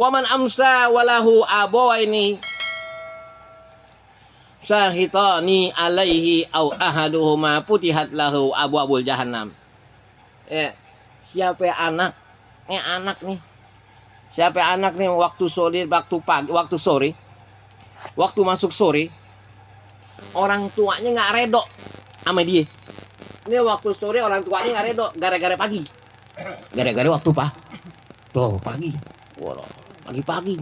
man amsa walahu abawaini syahitani alaihi au ahaduhuma putihat lahu abwabul jahannam. Ya, siapa anak? Anak nih. Siapa anak nih waktu sore, waktu pagi, waktu sore, waktu masuk sore, orang tuanya nggak redo sama dia. Ini waktu sore orang tuanya nggak redo, gara-gara pagi. Gara-gara waktu tuh pagi. Waduh, pagi-pagi.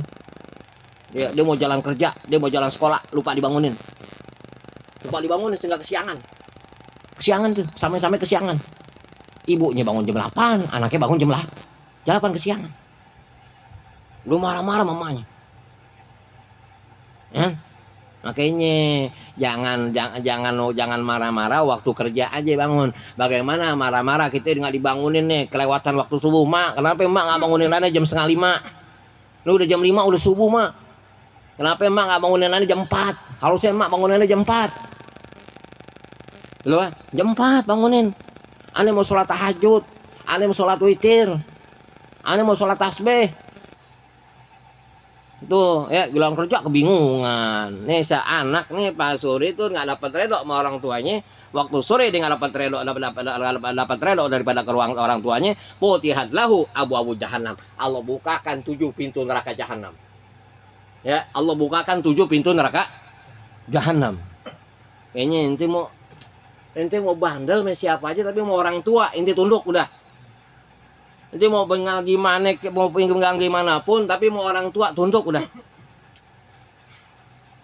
Dia mau jalan kerja, dia mau jalan sekolah, lupa dibangunin. Lupa dibangunin sehingga kesiangan. Kesiangan tuh, sampai-sampai kesiangan. Ibunya bangun jam 8, anaknya bangun jam 8 kesiangan. Lu marah-marah mamanya. Ya? Makanya jangan marah-marah waktu kerja aja bangun. Bagaimana marah-marah kita nggak dibangunin nih kelewatan waktu subuh. Mak, kenapa mak nggak bangunin Lana jam 4:30? Lu udah jam 5 udah subuh mak. Kenapa mak nggak bangunin Lana jam 4? Harusnya mak bangunin Lana jam 4. Lu jam 4 bangunin. Ane mau sholat tahajud, ane mau sholat witir, ane mau sholat tasbih. Tuh ya bilang kerja kebingungan. Nih anak nih pas sore itu nggak dapat redo sama orang tuanya. Waktu sore dia nggak dapat redo daripada ke ruang orang tuanya. Putihat lahu abu-abu jahannam. Allah bukakan 7 pintu neraka jahannam. Ya Allah bukakan 7 pintu neraka jahannam. Kayaknya ente mau bandel sama siapa aja tapi mau orang tua ente tunduk udah. Jadi mau bengal gimana, mau bengal gimana pun, tapi mau orang tua tunduk udah.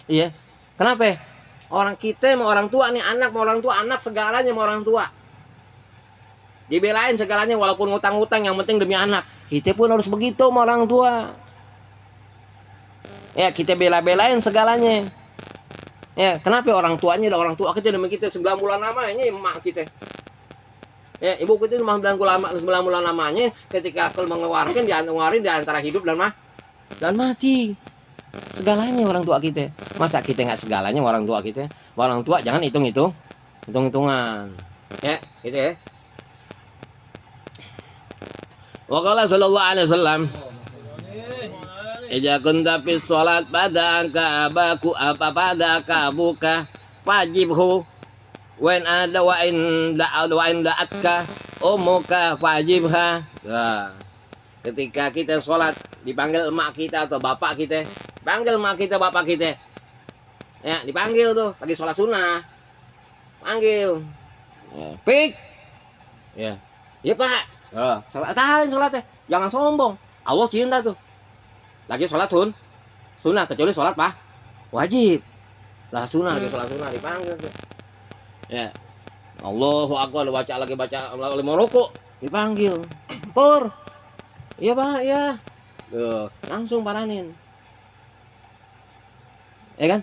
Iya. Kenapa? Orang kita mau orang tua nih, anak mau orang tua, anak segalanya mau orang tua. Dibelain segalanya walaupun ngutang-ngutang, yang penting demi anak. Kita pun harus begitu sama orang tua. Ya, kita bela-belain segalanya. Ya, kenapa orang tuanya udah orang tua kita demi kita 9 bulan namanya emak kita. Ya, ibu kita 9 bulan lamanya ketika aku mengeluarkan di antara hidup dan mati. Segalanya orang tua kita. Masa kita nggak segalanya orang tua kita? Orang tua jangan hitung-hitungan. Ya, gitu ya. Wa qala sallallahu alaihi wasallam, "Idza kunta fi shalat padaka abaku apa padaka buka wajibhu wen ada wa inda atka umuka wajibha." Nah, ketika kita sholat dipanggil emak kita atau bapak kita, panggil emak kita bapak kita, ya dipanggil tuh lagi sholat sunnah, panggil, ya, pik, ya pak, sholatnya jangan sombong, Allah cinta tuh, lagi sholat sunnah kecuali sholat wajib, lah sunnah lagi sholat sunnah dipanggil tuh. Ya, Allahu Akbar baca lagi mau rukuk dipanggil, pur, iya pak, ya, tuh langsung paranin, ya kan?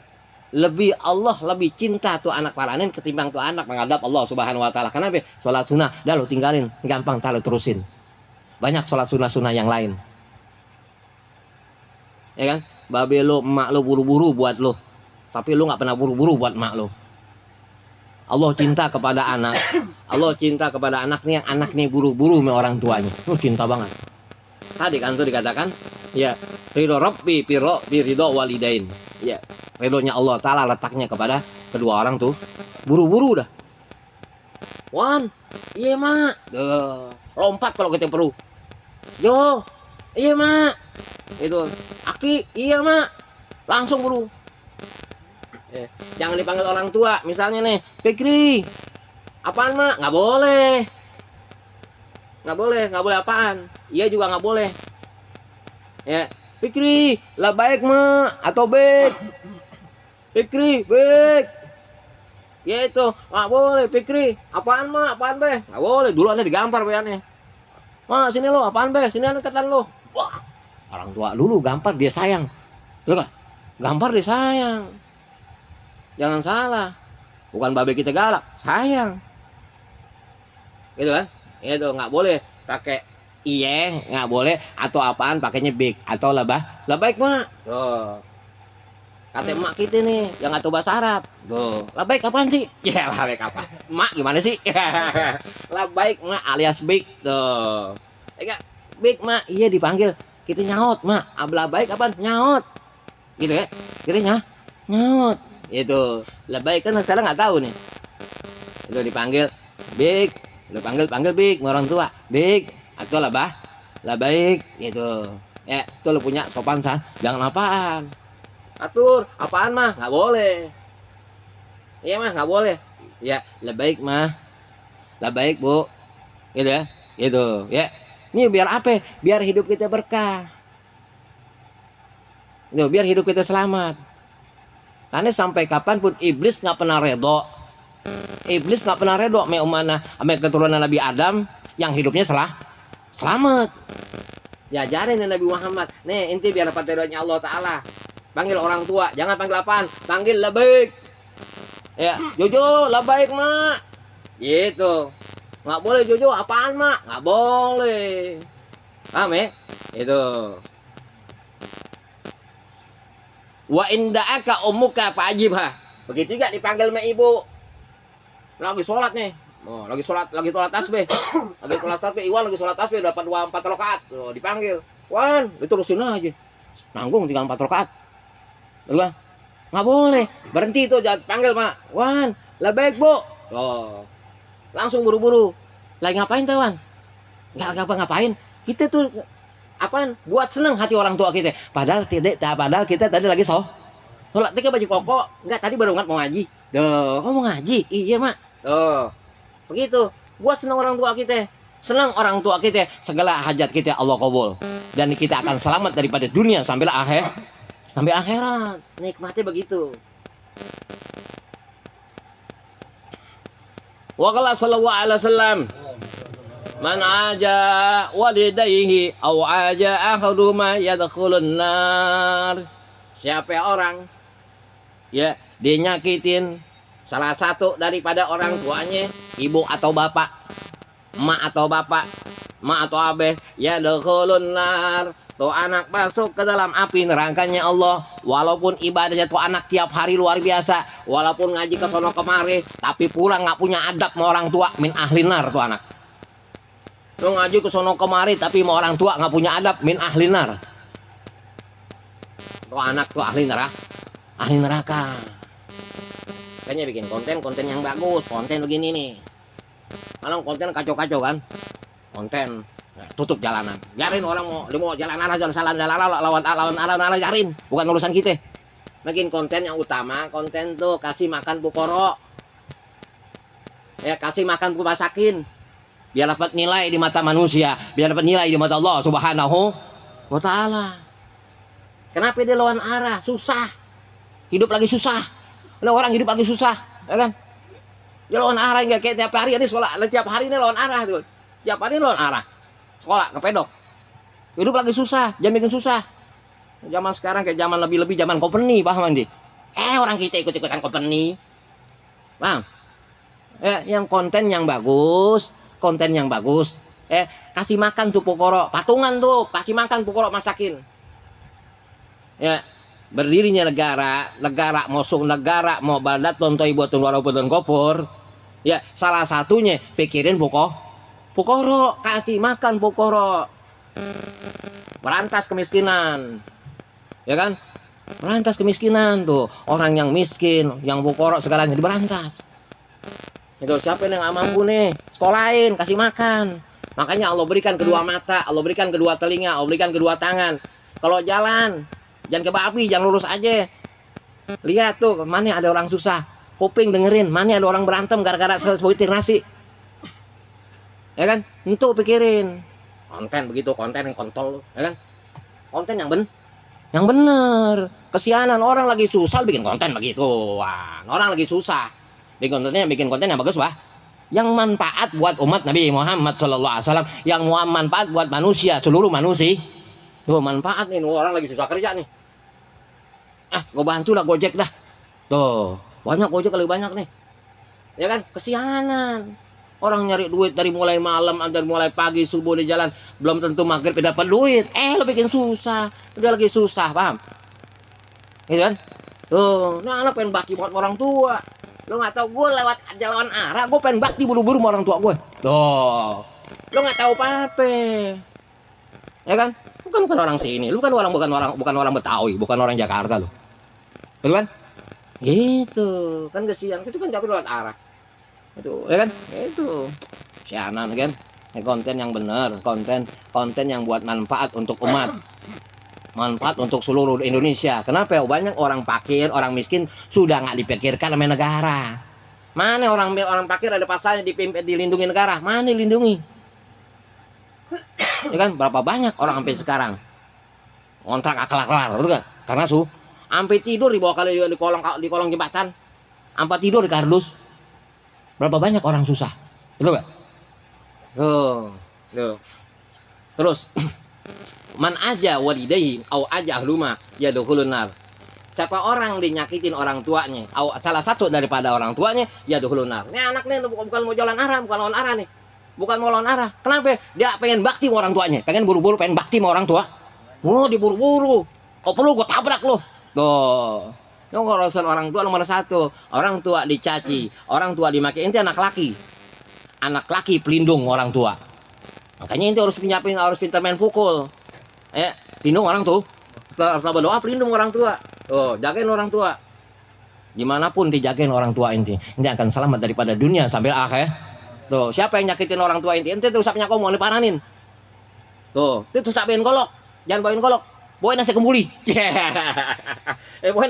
Allah lebih cinta tuh anak paranin ketimbang tuh anak menghadap Allah Subhanahu Wa Taala. Kenapa? Sholat sunnah, dah lo tinggalin, gampang, tahu terusin. Banyak sholat sunnah yang lain, ya kan? Babe lo, emak lo buru-buru buat lo, tapi lo nggak pernah buru-buru buat emak lo. Allah cinta kepada anak. Allah cinta kepada anaknya yang anaknya buru-buru sama orang tuanya. Cinta banget. Tadi kan tuh dikatakan, ya, ridho Rabbi ridho walidain. Ya, ridhonya Allah Ta'ala letaknya kepada kedua orang tuh. Buru-buru dah. Wan, iya mak. Duh, lompat kalau kita perlu. Jo, iya mak. Itu, Aki, iya mak. Langsung buru. Jangan dipanggil orang tua, misalnya nih, Fikri, apaan mak? Nggak boleh apaan? Iya juga nggak boleh. Ya, Fikri, lah baik mak atau baik? Fikri, baik. Ya itu, nggak boleh. Fikri, apaan mak? Apaan be? Nggak boleh. Dulu anda digampar beannya. Mak sini lo, apaan be? Sini anda katan lo. Wah, orang tua dulu gampar dia sayang. Loh, gampar dia sayang. Jangan salah, bukan babe kita galak, sayang, gitu kan? Itu nggak boleh pakai iye, nggak boleh, atau apaan pakainya big atau lebah baik mak. Tuh, kata emak kita nih yang nggak tahu bahasa Arab. Tuh, baik apaan sih? Ya baik apa? Mak gimana sih? Baik mak alias big. Tuh, enggak big mak, iya dipanggil kita nyaut mak, labaik apa nyaut gitu ya, kita nyaut itu labaik kan sekarang nggak tahu nih, itu dipanggil big, lu panggil big orang tua big atau labaik gitu ya, itu lu punya sopan sah, jangan apaan atur apaan mah nggak boleh, iya mah nggak boleh ya, labaik mah labaik bu gitu ya, gitu ya. Ini biar apa? Biar hidup kita berkah. Itu biar hidup kita selamat. Karena sampai kapanpun iblis nggak pernah redo. Iblis nggak pernah redo sama umana, sama keturunan Nabi Adam yang hidupnya selamat. Diajarin ya Nabi Muhammad. Nih inti biar dapat ridhonya Allah Taala. Panggil orang tua, jangan panggil apaan? Panggil labaik. Ya, Jojo labaik mak. Gitu. Nggak boleh Jojo apaan mak, nggak boleh, paham ya itu. Wa inda'aka ummuka fa'ajibha, begitu juga dipanggil sama ibu lagi sholat nih, oh, lagi sholat tasbih lagi sholat tasbih, Iwan lagi sholat tasbih dapat 4 rakaat tuh, dipanggil Wan diterusin aja nanggung tinggal 4 rakaat, nggak boleh berhenti tuh, jangan panggil mak Wan labaik bu, oh langsung buru-buru lagi ngapain tawan, nggak ngapain kita tuh apaan buat seneng hati orang tua kita, padahal kita tadi lagi sholat kita baju koko, nggak tadi baru mau ngaji, mau ngaji iya mak, begitu buat seneng orang tua kita, senang orang tua kita, segala hajat kita Allah kabul, dan kita akan selamat daripada dunia sampai akhirat, nikmatnya begitu. Wa qala sallallahu alaihi wasallam man aja walidayhi aw aja ahduma yadkhulun nar, siapa orang ya dia nyakitin salah satu daripada orang tuanya, ibu atau bapak, emak atau bapak, emak atau abeh, yadkhulun nar, tuh anak masuk ke dalam api nerakanya Allah. Walaupun ibadahnya tuh anak tiap hari luar biasa, walaupun ngaji ke sono kemari, tapi pulang nggak punya adab sama orang tua, min ahlinar tuh anak. Tuh ngaji ke sono kemari tapi sama orang tua nggak punya adab, min ahlinar. Tuh anak tuh ahli neraka. Kayaknya bikin konten yang bagus, konten begini nih. Malah konten kacau-kacau kan, konten. Nah, tutup jalanan, biarin orang mau jalan arah lawan arah jarin, bukan urusan kita. Bikin konten yang utama, konten tuh kasih makan pukoro, ya kasih makan pumasakin, biar dapat nilai di mata manusia, biar dapat nilai di mata Allah Subhanahu wa Ta'ala. Kenapa dia lawan arah? Susah, hidup lagi susah. Ada orang hidup lagi susah, ya kan? Dia lawan arah nggak kayak tiap hari ini sekolah, tiap hari ini lawan arah tuh, tiap hari lawan arah. Sekolah ke pedok, hidup lagi susah, jangan bikin susah. Zaman sekarang kayak zaman lebih zaman company, paham Andi? Orang kita ikut-ikutan company, paham? Yang konten yang bagus, kasih makan tuh pokoro, patungan tuh, kasih makan pokoro masakin. Ya, berdirinya negara musuh negara mau badat tontoi buat warapun kopor. Ya, salah satunya pikirin pokoro, kasih makan pokoro, berantas kemiskinan, ya kan? Berantas kemiskinan tuh, orang yang miskin, yang pokoro segalanya diberantas. Itu siapa yang nggak mampu nih, sekolahin, kasih makan. Makanya Allah berikan kedua mata, Allah berikan kedua telinga, Allah berikan kedua tangan. Kalau jalan, jangan kebabi, jangan lurus aja. Lihat tuh, mana ada orang susah, kuping dengerin, mana ada orang berantem gara-gara sebutir nasi. Ya kan, itu pikirin konten begitu, konten yang kontol, ya kan, konten yang bener. Kesianan orang lagi susah bikin konten begitu, wah, orang lagi susah bikin konten yang bagus, yang manfaat buat umat Nabi Muhammad SAW, yang manfaat buat manusia, seluruh manusia. Tuh manfaat nih, orang lagi susah kerja nih, gue bantu lah Gojek dah, tuh banyak Gojek lebih banyak nih, ya kan, kesianan. Orang nyari duit dari mulai malam, dari mulai pagi, subuh di jalan, belum tentu maghrib dapat duit. Lo bikin susah, udah lagi susah, paham? Gitu kan? Tuh, nah anak pengen bakti buat orang tua. Lo nggak tahu gue lewat jalan arah, gue pengen bakti buru-buru sama orang tua gue. Tuh, lo nggak tahu apa-apa, ya kan? bukan orang sini, lu bukan orang Betawi, bukan orang Jakarta lu. Betul kan? Gitu. Kan kesian, itu kan tapi lewat arah. Itu, ya kan? Itu. Sianan kan? Konten yang benar, konten yang buat manfaat untuk umat. Manfaat untuk seluruh Indonesia. Kenapa? Banyak orang fakir, orang miskin sudah nggak dipikirkan sama negara. Mana orang fakir ada pasalnya dilindungi negara? Mana dilindungi? Ya kan? Berapa banyak orang sampai sekarang kontrak akal-akalan, betul kan? Karena sampai tidur di bawah kali di kolong jembatan, sampai tidur di kardus. Berapa banyak orang susah, betul kan? Tuh. Terus man aja walidayhi au aja ahluma yadkhulun nar. Siapa orang dinyakitin orang tuanya, salah satu daripada orang tuanya yadkhulun nar. Ini anak nih bukan mau jalan arah, bukan lawan arah nih. Bukan mau lawan arah. Kenapa? Dia pengen bakti sama orang tuanya, pengen buru-buru pengen bakti sama orang tua. Oh, diburu-buru. Kok perlu gue tabrak lo. Tuh. Yang urusan orang tua nomor satu. Orang tua dicaci, orang tua dimaki. Ini anak laki. Anak laki pelindung orang tua. Makanya ini harus pintar main pukul. Pelindung orang tuh. Setelah berdoa pelindung orang tua. Tuh, jagain orang tua. Dimanapun dijagain orang tua inti. Ini akan selamat daripada dunia sampai akhir. Tuh, siapa yang nyakitin orang tua inti? Ente terus sapnya kamu mau diparanin. Tuh, itu terus bawain golok. Jangan bawain golok. Bawain nasi kembuli. Bawain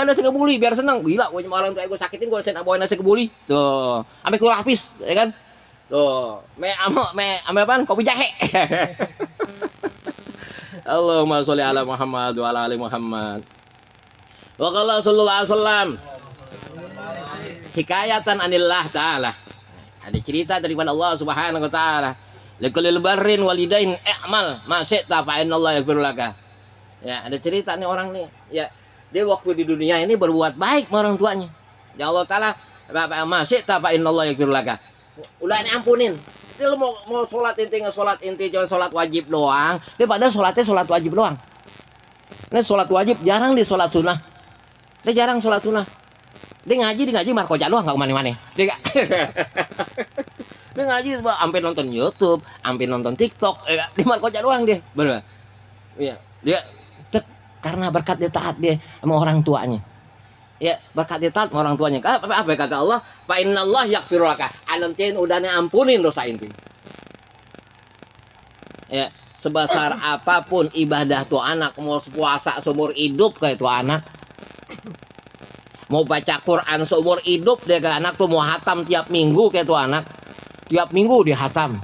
nasi kembuli biar senang. Gila, gue orang tua gue sakitin gue bawain nasi kembuli. Tuh, sampai kurang habis, ya kan? Tuh, ame apaan? Kopi jahe. Allahumma sholli ala Muhammad wa ala ali Muhammad. Wa qala sallallahu alaihi wasallam hikayatan anillah ta'ala. Ada cerita daripada Allah Subhanahu wa taala. Likulil barrin walidain i'mal ma syi'ta fa innallaha yaghfir laka. Ya, ada cerita nih orang nih. Ya, dia waktu di dunia ini berbuat baik sama orang tuanya. Ya Allah taala ma syi'ta fa innallaha yaghfir laka. Udah diampunin. Dia mau sholat inti cuma sholat wajib doang. Dia pada sholatnya sholat wajib doang. Ini sholat wajib jarang di sholat sunnah. Dia jarang sholat sunnah. Dia ngaji markoja doang, nggak kemana-mana. Dia ngaji sampai nonton YouTube, sampai nonton TikTok. Di markoja doang dia. Bener. Iya. Dia karena berkat dia taat dia sama orang tuanya. Ya, berkat dia taat sama orang tuanya. Apa kata Allah? Fa innallaha yaghfiru laka. Anantin udah ampunin dosa inti. Ya, sebesar apapun ibadah tuh anak, mau puasa seumur hidup kayak tuh anak. Mau baca Quran seumur hidup dia ke anak tuh, mau hatam tiap minggu kayak tuh anak. Tiap minggu dia hatam.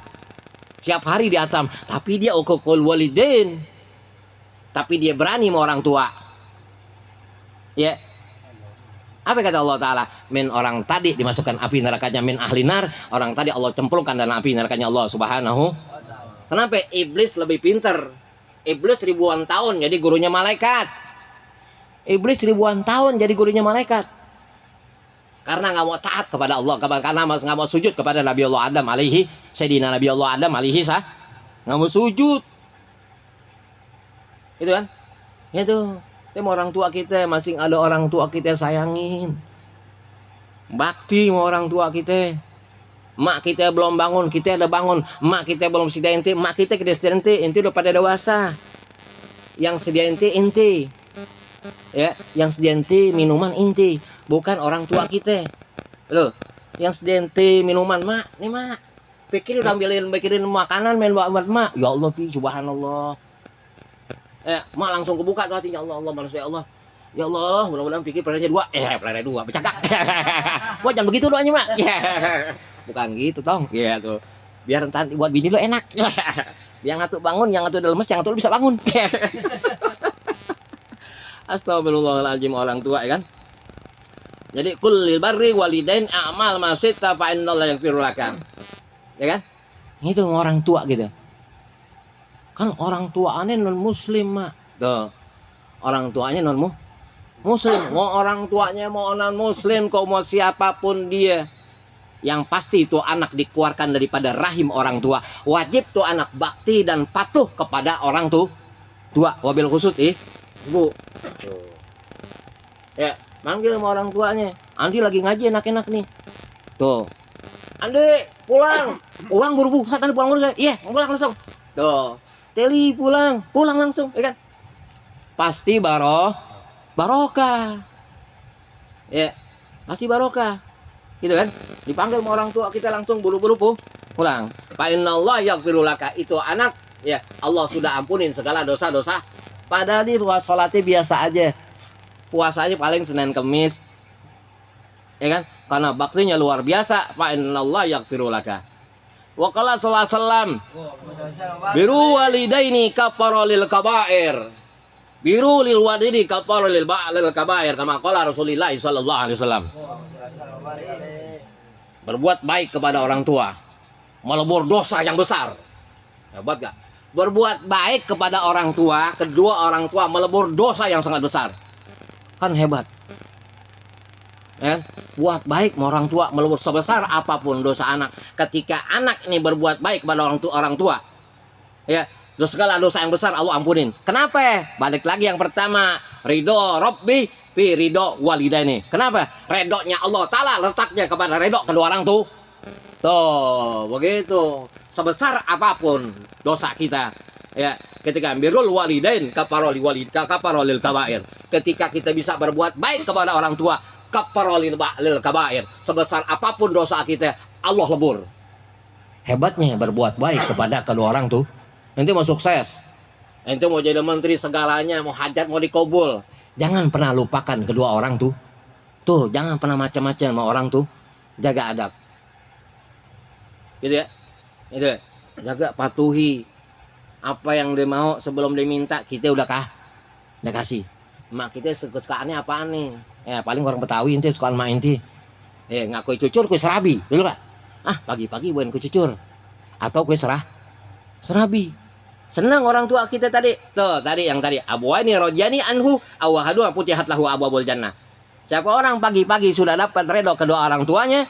Tiap hari dia hatam, tapi dia uququl walidain. Tapi dia berani sama orang tua. Ya. Apa kata Allah Ta'ala? Min orang tadi dimasukkan api nerakanya min ahli nar. Orang tadi Allah cemplungkan dalam api nerakanya Allah Subhanahu. Kenapa? Iblis lebih pinter. Iblis ribuan tahun jadi gurunya malaikat. Iblis ribuan tahun jadi gurunya malaikat. Karena nggak mau taat kepada Allah. Karena nggak mau sujud kepada Nabi Allah Adam alaihi. Sayyidina Nabi Allah Adam alaihi sah. Nggak mau sujud. Itu kan? Itu. Sama orang tua kita, masing ada orang tua kita sayangin. Bakti sama orang tua kita. Mak kita belum bangun, kita udah bangun. Mak kita belum sedia inti, mak kita sedia inti udah pada dewasa. Yang sedia inti. Ya, yang sedia inti minuman inti, bukan orang tua kita. Loh, yang sedia inti minuman mak, nih mak. Pikirin makanan main buat mak. Ya Allah, subhanallah. Mak langsung kebuka tuh hatinya. Allah manusia Allah. Ya Allah, mudah-mudahan pikir pelannya dua, bercakap. Wah, jangan begitu doanya, mak. Bukan gitu, tong. Ya tuh. Biar entar buat bini lo enak. Yang ngatu bangun, yang ngatu lemes, yang ngatu bisa bangun. Astagfirullahaladzim, orang tua ya kan. Jadi kullil barri walidain a'mal ma syi'ta fa innallaha yaghfiru laka. Ya kan? Itu orang tua gitu. Kan orang tuanya non muslim, mak. Tuh. Orang tuanya non muslim. Mau orang tuanya mau non muslim, kok mau siapapun dia. Yang pasti itu anak dikeluarkan daripada rahim orang tua. Wajib tuh anak bakti dan patuh kepada orang tua. Wabil khusus ibu. Tuh. Ya, manggil sama orang tuanya. Andi lagi ngaji enak-enak nih. Tuh. Andi, pulang. Uang buru-buru, satan pulang buru. Iya, pulang langsung. Tuh. teli pulang langsung, ya kan? Pasti barokah. Ya, pasti barokah. Gitu kan? Dipanggil sama orang tua kita langsung buru-buru pulang. Fa innallaha yaghfiru laka, itu anak ya Allah sudah ampunin segala dosa-dosa. Padahal di ruas sholatnya biasa aja. Puasanya paling Senin Kemis. Ya kan? Karena baktinya luar biasa. Fa innallaha yaghfiru laka. Wa qala sallallahu alaihi wasallam, biru walidaini kafarolil kabair. Biru lil walidi kafarolil kabair, kama qala Rasulullah sallallahu alaihi wasallam. Berbuat baik kepada orang tua melebur dosa yang besar. Hebat gak? Berbuat baik kepada orang tua, kedua orang tua melebur dosa yang sangat besar. Kan hebat. Buat baik sama orang tua melebur sebesar apapun dosa anak. Ketika anak ini berbuat baik kepada orang tua, ya, segala dosa yang besar Allah ampunin. Kenapa? Balik lagi yang pertama, ridho Rabbi fi ridho walidaini. Kenapa? Redonya Allah Ta'ala letaknya kepada redo kedua orang tuh. Tuh, begitu. Sebesar apapun dosa kita, ya, ketika birrul walidain kafarolil kabair. Ketika kita bisa berbuat baik kepada orang tua, kafarolil kabair. Sebesar apapun dosa kita, Allah lebur. Hebatnya berbuat baik kepada kedua orang tuh. Nanti mau sukses. Nanti mau jadi menteri segalanya, mau hajat mau dikabul. Jangan pernah lupakan kedua orang tuh. Tuh, jangan pernah macam-macam sama orang tuh. Jaga adab. Gitu ya. Gitu. Jaga, patuhi. Apa yang dia mau sebelum dia minta, kita udah kasih. Mak kita kesukaannya apaan nih? Ya paling orang Betawi inti sukaan mak inti. Nggak kue cucur, kue serabi. Dulu Pak. Pagi-pagi buain kue cucur. Atau kue serabi. Senang orang tua kita tadi. Tuh, yang tadi. Abuwaini rojani anhu awahadu putihat lahu abwabul jannah. Siapa orang pagi-pagi sudah dapat redho kedua orang tuanya,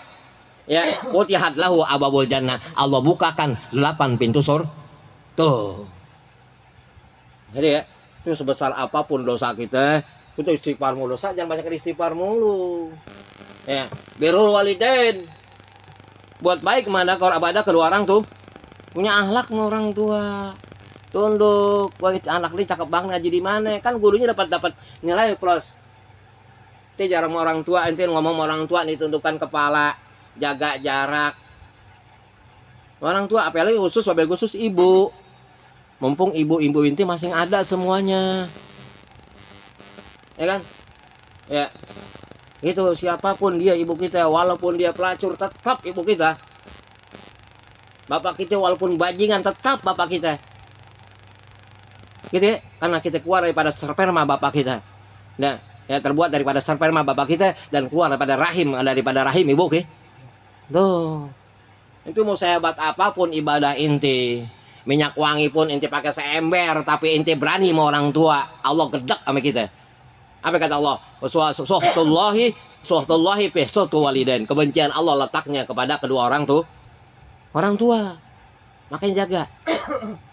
ya, putihat lahu abwabul jannah. Allah bukakan 8 pintu surga. Tuh. Jadi ya, itu sebesar apapun dosa kita, itu istighfar mulu saja, jangan banyak istighfar mulu. Ya, birrul walidain. Buat baik kepada kedua orang tuh. Punya akhlak sama orang tua. Tunduk, wah anak ini cakep banget ngaji di mana? Kan gurunya dapat nilai plus. Ente jarang sama orang tua, ente ngomong sama orang tua nih tundukkan kepala, jaga jarak. Orang tua apalagi khusus ibu. Mumpung ibu-ibu inti masih ada semuanya. Ya kan? Ya. Itu siapapun dia ibu kita, walaupun dia pelacur tetap ibu kita. Bapak kita walaupun bajingan tetap bapak kita. Gitu ya? Karena kita keluar daripada sperma bapak kita. Nah, ya terbuat daripada sperma bapak kita dan keluar daripada rahim ibu kita. Tuh. Itu mau sehebat apapun ibadah inti. Minyak wangi pun inti pakai seember, tapi inti berani sama orang tua, Allah gedek sama kita. Apa kata Allah? Suhtullahi fi suhtu walidain. Kebencian Allah letaknya kepada kedua orang tua. Makanya jaga.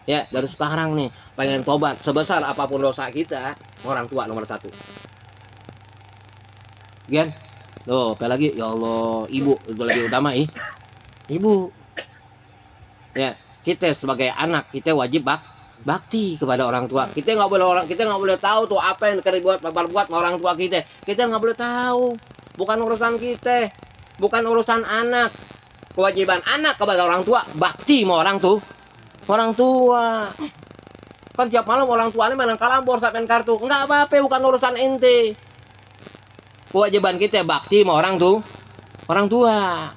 Ya, dari sekarang nih pengen tobat sebesar apapun dosa kita, orang tua nomor 1. Gian? Tuh, apa lagi? Ya Allah, ibu itu lebih utama ibu. Ya, kita sebagai anak kita wajib bakti kepada orang tua. Kita nggak boleh tahu tuh apa yang berbuat sama orang tua kita. Kita nggak boleh tahu. Bukan urusan kita, bukan urusan anak. Kewajiban anak kepada orang tua bakti sama orang tua. Kan tiap malam orang tuanya main kalambor sampai kartu. Enggak apa-apa, bukan urusan ente. Kewajiban kita bakti sama orang tua.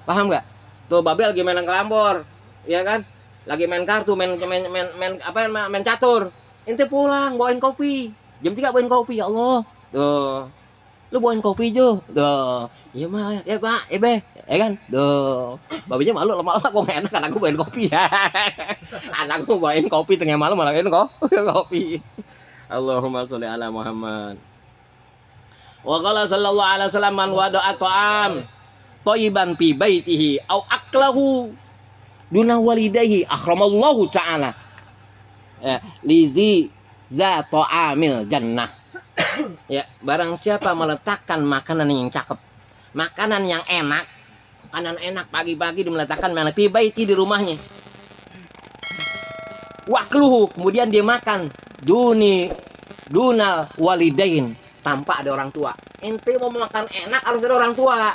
Paham nggak? Tuh Babel lagi main kalambor, ya kan? Lagi main kartu, main catur. Ente pulang bawain kopi. Jam 3 bawain kopi, ya Allah. Tuh. Lu bawain kopi jo. Tuh. Iya mah, ya Pak, be, ya kan? Tuh. Babinya malu lama-lama gua enggak enak anak gua bawain kopi. Anak gua bawain kopi tengah malam malah kopi. Allahumma sholli ala Muhammad. Wa qala sallallahu alaihi wasallam man wada'a ta'am thayyiban fi baitihi au aklahu duna walidayhi akramallahu ta'ala lizi za ta'amil jannah. Ya, barang siapa meletakkan makanan yang cakep, makanan yang enak, pagi-pagi dimeletakkan mana fi baiti di rumahnya. wakluhu, kemudian dia makan dunal walidain, tanpa ada orang tua. Ente mau makan enak harus ada orang tua.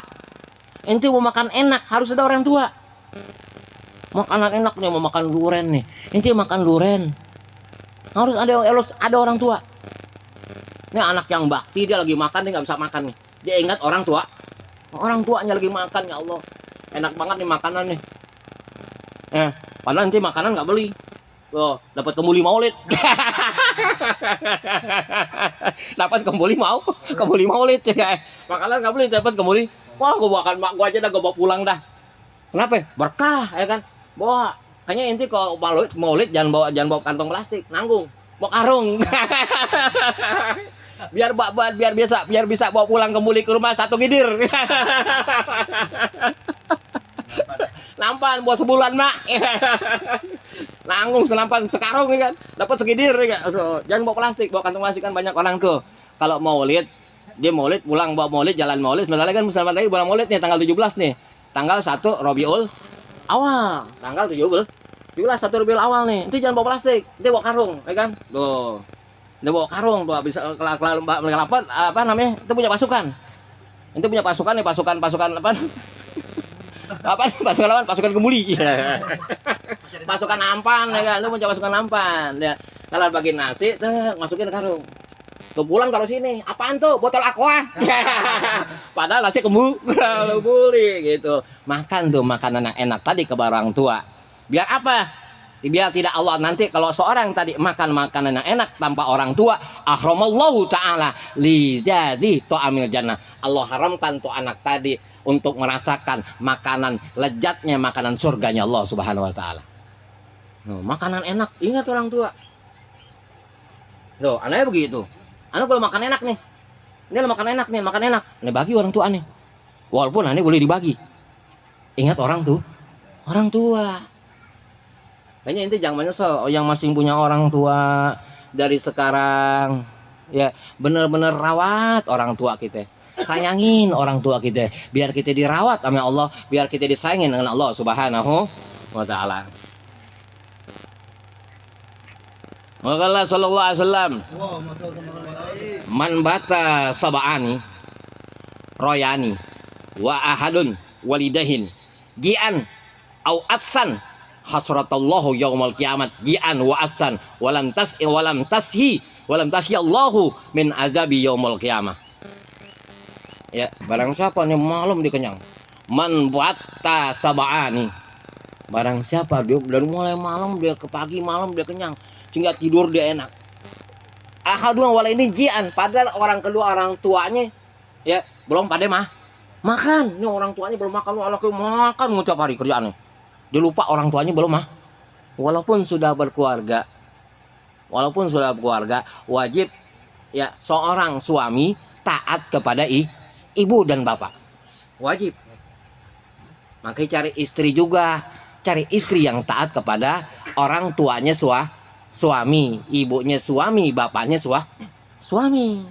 Ente mau makan enak harus ada orang tua. Makanan enak nih, mau makan duren nih, ente makan duren harus ada orang tua. Ini anak yang bakti, dia lagi makan, dia nggak bisa makan nih, dia ingat orang tua. Orang tuanya lagi makan, ya Allah, enak banget nih makanan nih. Padahal nanti makanan nggak beli. Tuh, dapat kembuli maulid. Dapat kembuli maulid ya. Makanan nggak beli, dapat kembuli. Wah, gua makan mak gua aja dah, gua bawa pulang dah. Kenapa? Berkah, ya kan? Bawa. Kayaknya inti kalau maulid jangan bawa kantong plastik, nanggung. Bawa karung. biar bisa bawa pulang kembuli ke rumah 1 gidir. Nampan buat sebulan, Mak. Nanggung senampan sekarung ya kan. Dapat segidir ya. So, jangan bawa plastik, bawa kantong plastik kan banyak orang tuh. Kalau maulid, dia maulid pulang bawa maulid, jalan maulid. Misalnya kan lagi bulan maulid nih tanggal 17 nih. Tanggal 1 Rabiul Awal. Tanggal 17 1 Rabiul Awal nih. Itu jangan bawa plastik, dia bawa karung, ya kan? Tuh. Dia bawa karung, tuh bisa kelapa apa namanya? Itu punya pasukan. Itu punya pasukan nih, pasukan apa? Pasukan kembuli. Pasukan nampan ya kan, lu punya pasukan nampan ya. Kalau bagi nasi tuh masukin ke karung, tuh pulang taruh sini. Apaan tuh? Botol aqua. Padahal nasi kembuli gitu. Makan tuh makanan yang enak tadi ke orang tua. Biar apa? Biar tidak Allah nanti kalau seorang tadi makan makanan yang enak tanpa orang tua, ahramallahu ta'ala li jadi ta'amil jannah. Allah haramkan tuh anak tadi untuk merasakan makanan lezatnya makanan surganya Allah Subhanahu wa taala. Makanan enak, ingat orang tua. Tuh, anaknya begitu. Anak kalau makan enak nih. Ini makan enak nih, makan enak. Ini bagi orang tua nih. Walaupun aneh boleh dibagi. Ingat orang tua. Kayaknya inti jangan menyesal yang masih punya orang tua dari sekarang. Ya, benar-benar rawat orang tua kita. Sayangin orang tua kita biar kita dirawat sama Allah, biar kita disayangin dengan Allah Subhanahu wa taala. Maka sallallahu alaihi wasallam man bata sab'ani royani wa ahadun walidahin ji'an au atsan hasratallahu yaumal kiamat ji'an wa atsan walam tashi Allahu min azabi yaumul kiamah. Ya, barang siapa nih malam dia kenyang. Man bata sab'ani. Barang siapa dia dari mulai malam dia ke pagi malam dia kenyang, sehingga tidur dia enak. Ahadun wala ini jian, padahal orang kedua orang tuanya ya belum pada makan. Ini orang tuanya belum makan, anaknya makan tiap hari kerjaannya. Dia lupa orang tuanya belum walaupun sudah berkeluarga. Wajib ya seorang suami taat kepada ibu dan bapak. Wajib. Makanya cari istri juga, cari istri yang taat kepada orang tuanya suami, ibunya suami, bapaknya suami.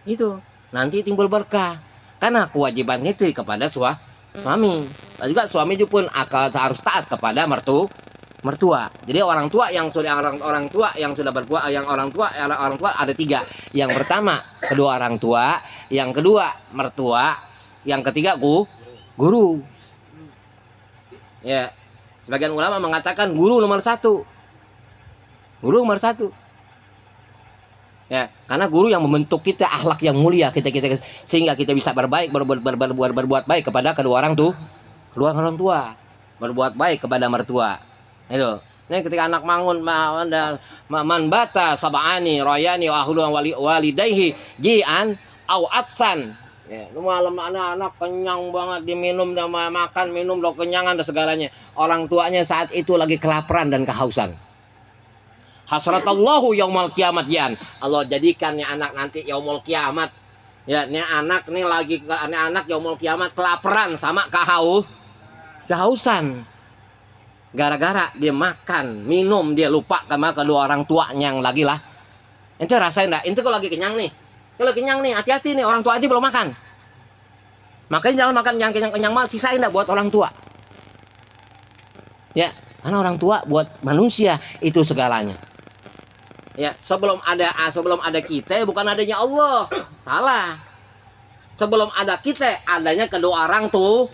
Itu nanti timbul berkah. Karena kewajibannya itu kepada suami. Dan juga suami itu pun harus taat kepada mertua. Jadi orang tua yang sudah berbuat, orang tua ada 3. Yang pertama kedua orang tua, yang kedua mertua, yang ketiga guru. Ya, sebagian ulama mengatakan guru nomor 1. Ya, karena guru yang membentuk kita akhlak yang mulia sehingga kita bisa berbuat baik kepada kedua orang tua, berbuat baik kepada mertua. Itu. Ini ketika anak man bata sab'ani royani wa ahlu walidayhi ji'an au atsan. Ya, lu malam anak kenyang banget, diminum dan makan minum lo kenyangan dan segalanya. Orang tuanya saat itu lagi kelaparan dan kehausan. Hasratallahu yaumul kiamat ji'an. Allah jadikan nih anak nanti yaumul kiamat. Ya, nih anak yaumul kiamat kelaparan sama kehausan. Gara-gara dia makan, minum, dia lupa sama kedua orang tuanya yang lagi lah. Ente rasain enggak? Ente kalau lagi kenyang nih. Hati-hati nih, orang tua aja belum makan. Makanya jangan makan yang kenyang-kenyang mal, sisain enggak buat orang tua. Ya, Karena orang tua buat manusia itu segalanya. Ya, sebelum ada kita bukan adanya Allah. Salah. Sebelum ada kita adanya kedua orang tua,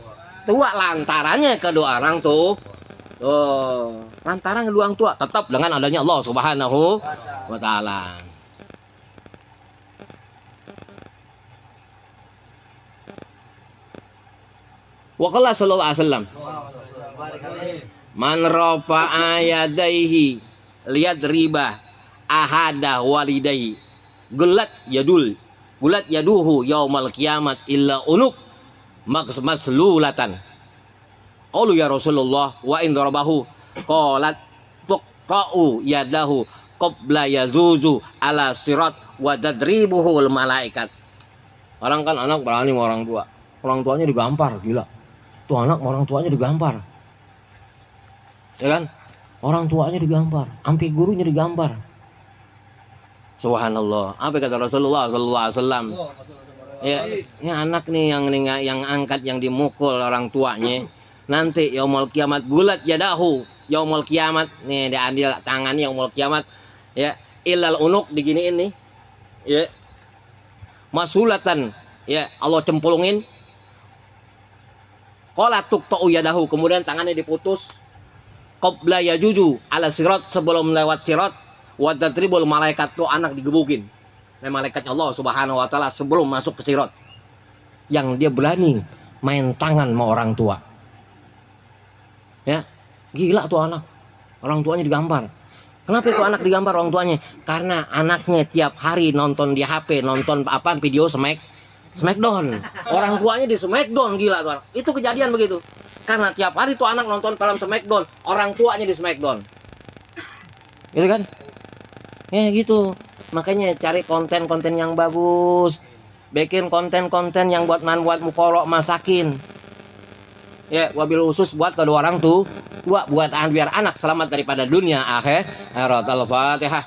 lantarannya kedua orang lantaran kedua orang tua tetap dengan adanya Allah Subhanahu wa taala. Wa qala sallallahu alaihi wasallam, man rafa'a yadaihi liyadriba ahada walidayhi gulat yaduhu yaumal kiamat illa unuk maslulatan. Qalu ya Rasulullah wa in darabahu qalat tuqra'u yadahu qabla yazuzu ala sirat wa tadribuhu al malaikat. Orang kan anak berani sama orang tua. Orang tuanya digampar, gila. Tuh anak orang tuanya digampar. Ya kan? Orang tuanya digampar, sampai gurunya digampar. Subhanallah. Apa kata Rasulullah sallallahu alaihi wasallam? Ya anak nih yang angkat yang dimukul orang tuanya. Nanti yaumul kiamat gulat yadahu. Yaumul kiamat nih diambil tangannya yaumul kiamat ya ilal unuk diginiin nih. Ya. Masulatan ya Allah cempulungin. Qala tuqta'u yadahu, kemudian tangannya diputus. Qabla yajuju ala sirat, sebelum lewat sirat. Wa tadribul malaikat, tuh anak digebukin. Malaikatnya Allah Subhanahu wa taala sebelum masuk ke sirat. Yang dia berani main tangan sama orang tua. Ya, gila tuh anak. Orang tuanya digampar. Kenapa itu anak digampar orang tuanya? Karena anaknya tiap hari nonton di HP, nonton video Smackdown. Orang tuanya di Smackdown, gila tuh. Itu kejadian begitu. Karena tiap hari tuh anak nonton film Smackdown, orang tuanya di Smackdown. Gitu kan? Ya gitu. Makanya cari konten-konten yang bagus. Bikin konten-konten yang buat mukolok masakin. Ya, wabil khusus buat kedua orang tuh. Buat biar anak selamat daripada dunia akhirat. Al-Fatihah.